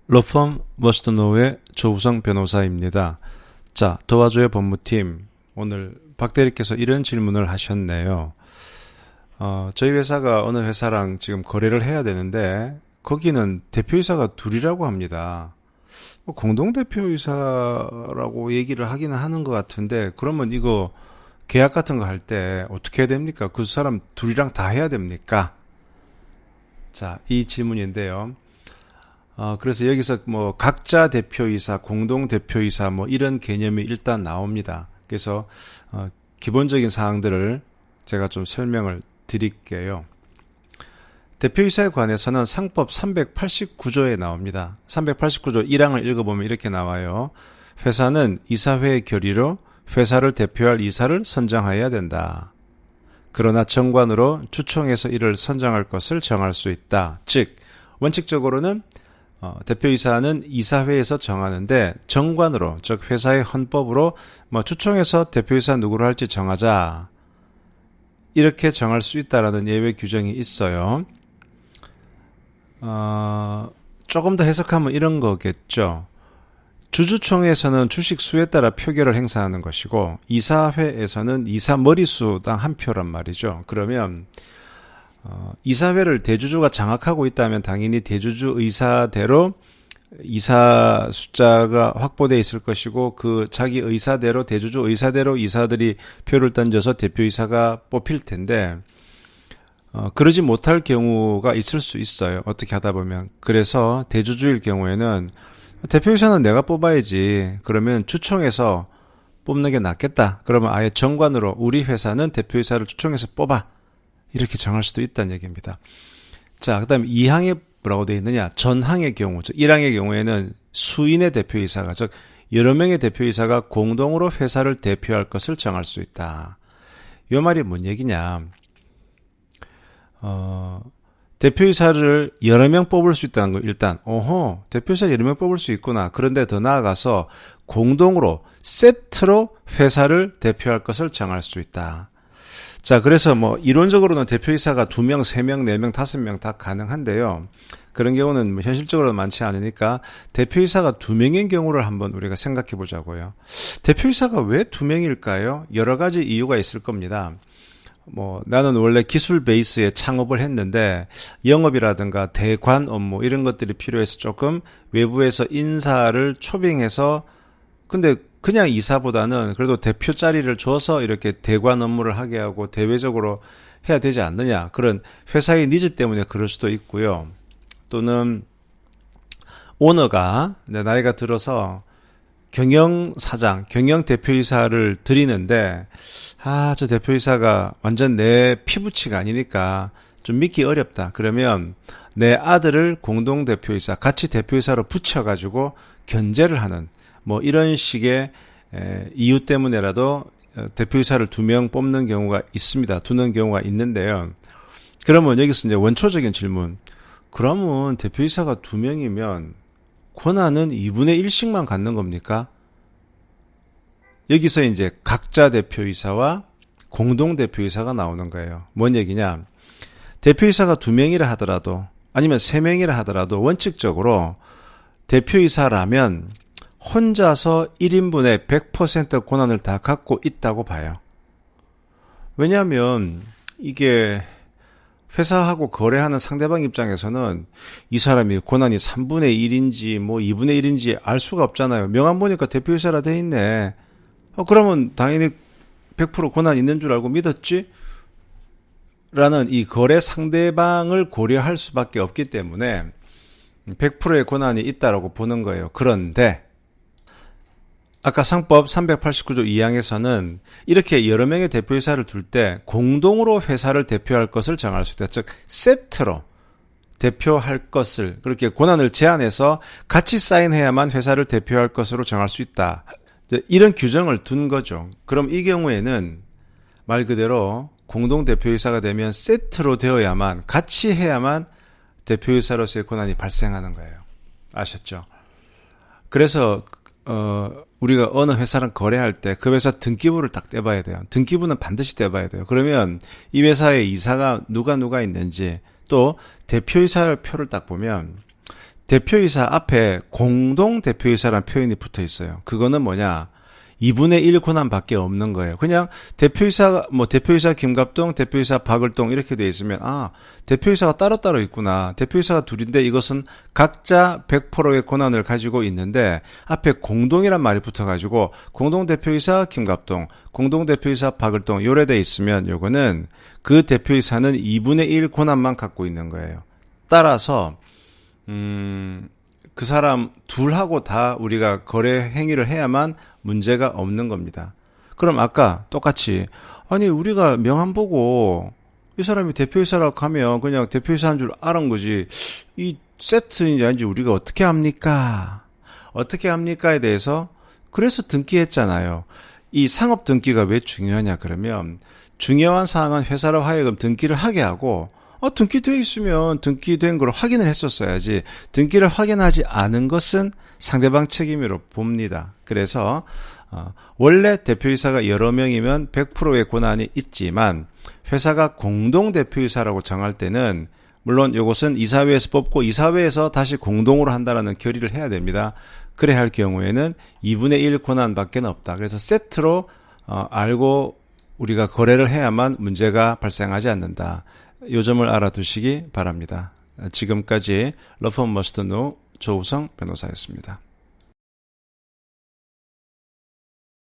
로펌 머스트노우의 조우성 변호사입니다. 자, 도와줘요 법무팀. 오늘 박 대리께서 이런 질문을 하셨네요. 저희 회사가 어느 회사랑 지금 거래를 해야 되는데 거기는 대표이사가 둘이라고 합니다. 공동대표이사라고 얘기를 하기는 하는 것 같은데, 그러면 이거 계약 같은 거 할 때 어떻게 해야 됩니까? 그 사람 둘이랑 다 해야 됩니까? 자, 이 질문인데요. 그래서 여기서 뭐 각자 대표이사, 공동 대표이사 뭐 이런 개념이 일단 나옵니다. 그래서 기본적인 사항들을 제가 좀 설명을 드릴게요. 대표이사에 관해서는 상법 389조에 나옵니다. 389조 1항을 읽어보면 이렇게 나와요. 회사는 이사회의 결의로 회사를 대표할 이사를 선정해야 된다. 그러나 정관으로 추총해서 이를 선정할 것을 정할 수 있다. 즉, 원칙적으로는 대표이사는 이사회에서 정하는데 정관으로, 즉 회사의 헌법으로 추총해서 대표이사 누구로 할지 정하자, 이렇게 정할 수 있다라는 예외 규정이 있어요. 조금 더 해석하면 이런 거겠죠. 주주총회에서는 주식 수에 따라 표결을 행사하는 것이고, 이사회에서는 이사 머리수당 한 표란 말이죠. 그러면 이사회를 대주주가 장악하고 있다면 당연히 대주주 의사대로 이사 숫자가 확보되어 있을 것이고, 그 자기 의사대로, 대주주 의사대로 이사들이 표를 던져서 대표이사가 뽑힐 텐데, 그러지 못할 경우가 있을 수 있어요. 어떻게 하다 보면. 그래서 대주주일 경우에는 대표이사는 내가 뽑아야지, 그러면 추총해서 뽑는 게 낫겠다, 그러면 아예 정관으로 우리 회사는 대표이사를 추총해서 뽑아, 이렇게 정할 수도 있다는 얘기입니다. 자, 그 다음에 2항에 뭐라고 되어 있느냐. 전항의 경우, 즉 1항의 경우에는 수인의 대표이사가, 즉 여러 명의 대표이사가 공동으로 회사를 대표할 것을 정할 수 있다. 이 말이 뭔 얘기냐. 대표이사를 여러 명 뽑을 수 있다는 거, 일단 대표이사 여러 명 뽑을 수 있구나. 그런데 더 나아가서 공동으로 세트로 회사를 대표할 것을 정할 수 있다. 자, 그래서 이론적으로는 대표이사가 2명, 3명, 4명, 5명 다 가능한데요. 그런 경우는 현실적으로 많지 않으니까 대표이사가 2명인 경우를 한번 우리가 생각해 보자고요. 대표이사가 왜 2명일까요? 여러 가지 이유가 있을 겁니다. 나는 원래 기술 베이스에 창업을 했는데 영업이라든가 대관 업무 이런 것들이 필요해서 조금 외부에서 인사를 초빙해서, 근데 그냥 이사보다는 그래도 대표 자리를 줘서 이렇게 대관 업무를 하게 하고 대외적으로 해야 되지 않느냐, 그런 회사의 니즈 때문에 그럴 수도 있고요. 또는 오너가 나이가 들어서 경영사장, 경영대표이사를 드리는데 저 대표이사가 완전 내 피부치가 아니니까 좀 믿기 어렵다. 그러면 내 아들을 공동대표이사, 같이 대표이사로 붙여가지고 견제를 하는 이런 식의 이유 때문에라도 대표이사를 2명 뽑는 경우가 있습니다. 두는 경우가 있는데요. 그러면 여기서 이제 원초적인 질문. 그러면 대표이사가 2명이면 권한은 2분의 1씩만 갖는 겁니까? 여기서 이제 각자 대표이사와 공동대표이사가 나오는 거예요. 뭔 얘기냐? 대표이사가 2명이라 하더라도, 아니면 3명이라 하더라도 원칙적으로 대표이사라면 혼자서 1인분의 100% 권한을 다 갖고 있다고 봐요. 왜냐하면 이게 회사하고 거래하는 상대방 입장에서는 이 사람이 권한이 3분의 1인지 2분의 1인지 알 수가 없잖아요. 명함 보니까 대표이사라 돼 있네. 그러면 당연히 100% 권한 있는 줄 알고 믿었지? 라는 이 거래 상대방을 고려할 수밖에 없기 때문에 100%의 권한이 있다라고 보는 거예요. 그런데 아까 상법 389조 2항에서는 이렇게 여러 명의 대표이사를 둘 때 공동으로 회사를 대표할 것을 정할 수 있다. 즉 세트로 대표할 것을, 그렇게 권한을 제한해서 같이 사인해야만 회사를 대표할 것으로 정할 수 있다. 이런 규정을 둔 거죠. 그럼 이 경우에는 말 그대로 공동대표이사가 되면 세트로 되어야만, 같이 해야만 대표이사로서의 권한이 발생하는 거예요. 아셨죠? 그래서 우리가 어느 회사랑 거래할 때 그 회사 등기부를 딱 떼봐야 돼요. 등기부는 반드시 떼봐야 돼요. 그러면 이 회사의 이사가 누가 있는지, 또 대표이사 표를 딱 보면 대표이사 앞에 공동 대표이사라는 표현이 붙어 있어요. 그거는 뭐냐? 2분의 1 권한밖에 없는 거예요. 그냥 대표이사 김갑동, 대표이사 박을동 이렇게 돼 있으면 대표이사가 따로따로 있구나. 대표이사가 둘인데 이것은 각자 100%의 권한을 가지고 있는데 앞에 공동이란 말이 붙어가지고 공동대표이사 김갑동, 공동대표이사 박을동 요래 돼 있으면 요거는 그 대표이사는 2분의 1 권한만 갖고 있는 거예요. 따라서 그 사람 둘하고 다 우리가 거래 행위를 해야만 문제가 없는 겁니다. 그럼 아까 똑같이 우리가 명함 보고 이 사람이 대표이사라고 하면 그냥 대표이사 한 줄 알은 거지 이 세트인지 아닌지 우리가 어떻게 합니까? 어떻게 합니까에 대해서 그래서 등기했잖아요. 이 상업 등기가 왜 중요하냐 그러면 중요한 사항은 회사로 하여금 등기를 하게 하고 등기되어 있으면 등기된 걸 확인을 했었어야지. 등기를 확인하지 않은 것은 상대방 책임으로 봅니다. 그래서 원래 대표이사가 여러 명이면 100%의 권한이 있지만 회사가 공동대표이사라고 정할 때는 물론 이것은 이사회에서 뽑고 이사회에서 다시 공동으로 한다는 결의를 해야 됩니다. 그래 할 경우에는 2분의 1 권한밖에 없다. 그래서 세트로 알고 우리가 거래를 해야만 문제가 발생하지 않는다. 이 점을 알아두시기 바랍니다. 지금까지 러펌 머스트 노 조우성 변호사였습니다.